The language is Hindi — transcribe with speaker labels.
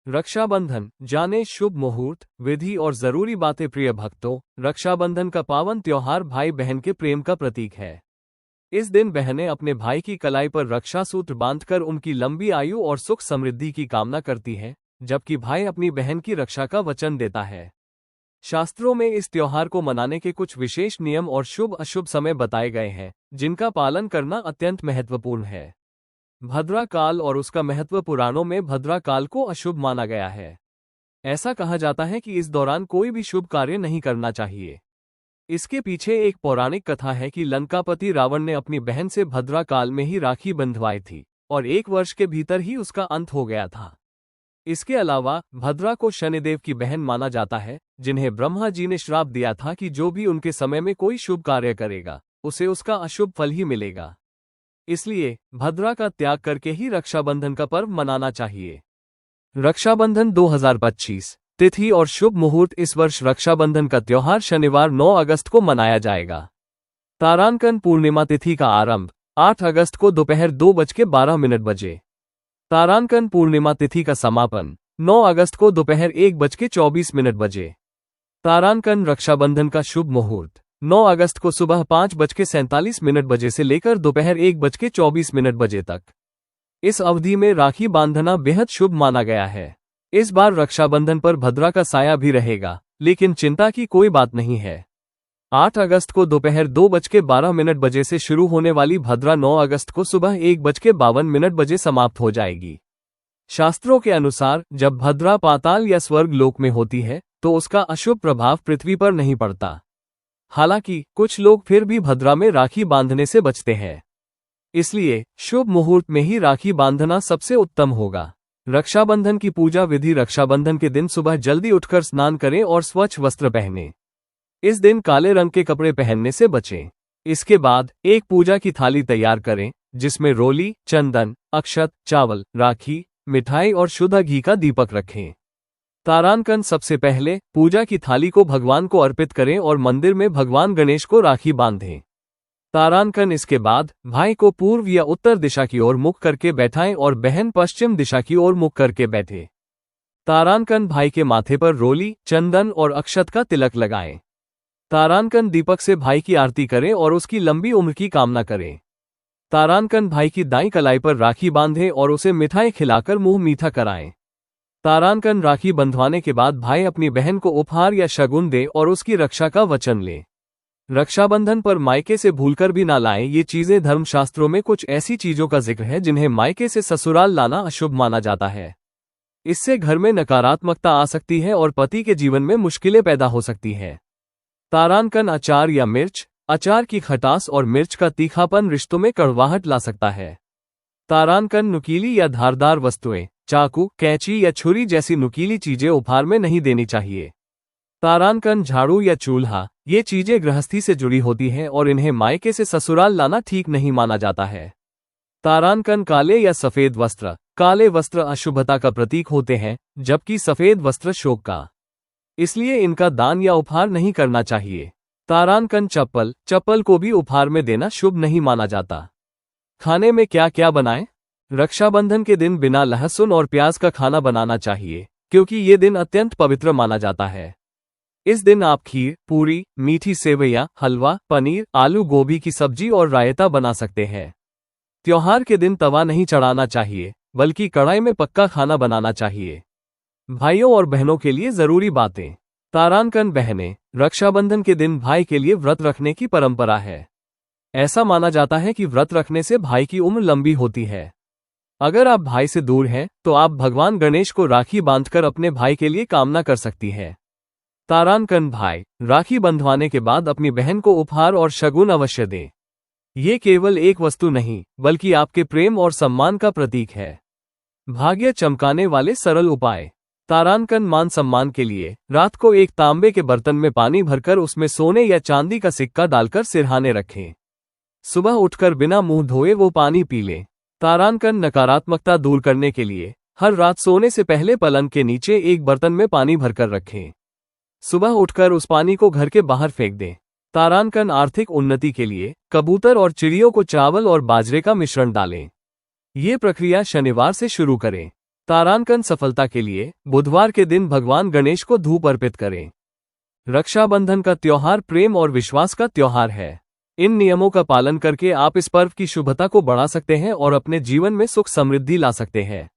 Speaker 1: रक्षाबंधन जाने शुभ मुहूर्त, विधि और जरूरी बातें। प्रिय भक्तों, रक्षाबंधन का पावन त्योहार भाई बहन के प्रेम का प्रतीक है। इस दिन बहनें अपने भाई की कलाई पर रक्षा सूत्र बांधकर उनकी लंबी आयु और सुख समृद्धि की कामना करती हैं, जबकि भाई अपनी बहन की रक्षा का वचन देता है। शास्त्रों में इस त्योहार को मनाने के कुछ विशेष नियम और शुभ अशुभ समय बताए गए हैं, जिनका पालन करना अत्यंत महत्वपूर्ण है। भद्रा काल और उसका महत्व। पुराणों में भद्रा काल को अशुभ माना गया है। ऐसा कहा जाता है कि इस दौरान कोई भी शुभ कार्य नहीं करना चाहिए। इसके पीछे एक पौराणिक कथा है कि लंकापति रावण ने अपनी बहन से भद्रा काल में ही राखी बंधवाई थी और 1 वर्ष के भीतर ही उसका अंत हो गया था। इसके अलावा भद्रा को शनिदेव की बहन माना जाता है, जिन्हें ब्रह्मा जी ने श्राप दिया था कि जो भी उनके समय में कोई शुभ कार्य करेगा, उसे उसका अशुभ फल ही मिलेगा। इसलिए भद्रा का त्याग करके ही रक्षाबंधन का पर्व मनाना चाहिए। रक्षाबंधन 2025 तिथि और शुभ मुहूर्त। इस वर्ष रक्षाबंधन का त्योहार शनिवार 9 अगस्त को मनाया जाएगा। तारांकन पूर्णिमा तिथि का आरंभ 8 अगस्त को दोपहर 2:12 बजे। तारांकन पूर्णिमा तिथि का समापन 9 अगस्त को दोपहर 1:24 बजे। तारांकन रक्षाबंधन का शुभ मुहूर्त 9 अगस्त को सुबह 5:47 बजे से लेकर दोपहर 1:24 बजे तक। इस अवधि में राखी बांधना बेहद शुभ माना गया है। इस बार रक्षाबंधन पर भद्रा का साया भी रहेगा, लेकिन चिंता की कोई बात नहीं है। 8 अगस्त को दोपहर 2:12 बजे से शुरू होने वाली भद्रा 9 अगस्त को सुबह 1:52 बजे समाप्त हो जाएगी। शास्त्रों के अनुसार जब भद्रा पाताल या स्वर्ग लोक में होती है, तो उसका अशुभ प्रभाव पृथ्वी पर नहीं पड़ता। हालांकि कुछ लोग फिर भी भद्रा में राखी बांधने से बचते हैं। इसलिए शुभ मुहूर्त में ही राखी बांधना सबसे उत्तम होगा। रक्षाबंधन की पूजा विधि। रक्षाबंधन के दिन सुबह जल्दी उठकर स्नान करें और स्वच्छ वस्त्र पहनें। इस दिन काले रंग के कपड़े पहनने से बचें। इसके बाद एक पूजा की थाली तैयार करें, जिसमें रोली, चंदन, अक्षत, चावल, राखी, मिठाई और शुद्ध घी का दीपक रखें। तारांकन सबसे पहले पूजा की थाली को भगवान को अर्पित करें और मंदिर में भगवान गणेश को राखी बांधें। तारांकन इसके बाद भाई को पूर्व या उत्तर दिशा की ओर मुख करके बैठाएं और बहन पश्चिम दिशा की ओर मुख करके बैठे। तारांकन भाई के माथे पर रोली, चंदन और अक्षत का तिलक लगाएं। तारांकन दीपक से भाई की आरती करें और उसकी लंबी उम्र की कामना करें। तारांकन भाई की दाईं कलाई पर राखी बांधें और उसे मिठाई खिलाकर मुंह मीठा कराएं। तारांकन राखी बंधवाने के बाद भाई अपनी बहन को उपहार या शगुन दे और उसकी रक्षा का वचन ले। रक्षाबंधन पर मायके से भूलकर भी ना लाएं। ये चीजें धर्मशास्त्रों में कुछ ऐसी चीजों का जिक्र है जिन्हें मायके से ससुराल लाना अशुभ माना जाता है। इससे घर में नकारात्मकता आ सकती है और पति के जीवन में मुश्किलें पैदा हो सकती है। तारांकन अचार या मिर्च। अचार की खटास और मिर्च का तीखापन रिश्तों में कड़वाहट ला सकता है। तारांकन नुकीली या धारदार वस्तुएं, चाकू, कैंची या छुरी जैसी नुकीली चीजें उपहार में नहीं देनी चाहिए। तारांकन झाड़ू या चूल्हा। ये चीजें गृहस्थी से जुड़ी होती हैं और इन्हें मायके से ससुराल लाना ठीक नहीं माना जाता है। तारांकन काले या सफेद वस्त्र। काले वस्त्र अशुभता का प्रतीक होते हैं, जबकि सफेद वस्त्र शोक का। इसलिए इनका दान या उपहार नहीं करना चाहिए। तारांकन चप्पल। चप्पल को भी उपहार में देना शुभ नहीं माना जाता। खाने में क्या क्या बनाएं? रक्षाबंधन के दिन बिना लहसुन और प्याज का खाना बनाना चाहिए, क्योंकि ये दिन अत्यंत पवित्र माना जाता है। इस दिन आप खीर, पूरी, मीठी सेवइयां, हलवा, पनीर, आलू गोभी की सब्जी और रायता बना सकते हैं। त्योहार के दिन तवा नहीं चढ़ाना चाहिए, बल्कि कढ़ाई में पक्का खाना बनाना चाहिए। भाइयों और बहनों के लिए जरूरी बातें। तारांकन बहनें। रक्षाबंधन के दिन भाई के लिए व्रत रखने की परंपरा है। ऐसा माना जाता है कि व्रत रखने से भाई की उम्र लंबी होती है। अगर आप भाई से दूर हैं, तो आप भगवान गणेश को राखी बांधकर अपने भाई के लिए कामना कर सकती हैं। तारांकन भाई राखी बंधवाने के बाद अपनी बहन को उपहार और शगुन अवश्य दें। ये केवल एक वस्तु नहीं, बल्कि आपके प्रेम और सम्मान का प्रतीक है। भाग्य चमकाने वाले सरल उपाय। तारांकन मान सम्मान के लिए रात को एक तांबे के बर्तन में पानी भरकर उसमें सोने या चांदी का सिक्का डालकर सिरहाने रखें। सुबह उठकर बिना मुंह धोए वो पानी पी लें। तारांकन नकारात्मकता दूर करने के लिए हर रात सोने से पहले पलंग के नीचे एक बर्तन में पानी भरकर रखें। सुबह उठकर उस पानी को घर के बाहर फेंक दें। तारांकन आर्थिक उन्नति के लिए कबूतर और चिड़ियों को चावल और बाजरे का मिश्रण डालें। ये प्रक्रिया शनिवार से शुरू करें। तारांकन सफलता के लिए बुधवार के दिन भगवान गणेश को धूप अर्पित करें। रक्षाबंधन का त्योहार प्रेम और विश्वास का त्योहार है। इन नियमों का पालन करके आप इस पर्व की शुभता को बढ़ा सकते हैं और अपने जीवन में सुख समृद्धि ला सकते हैं।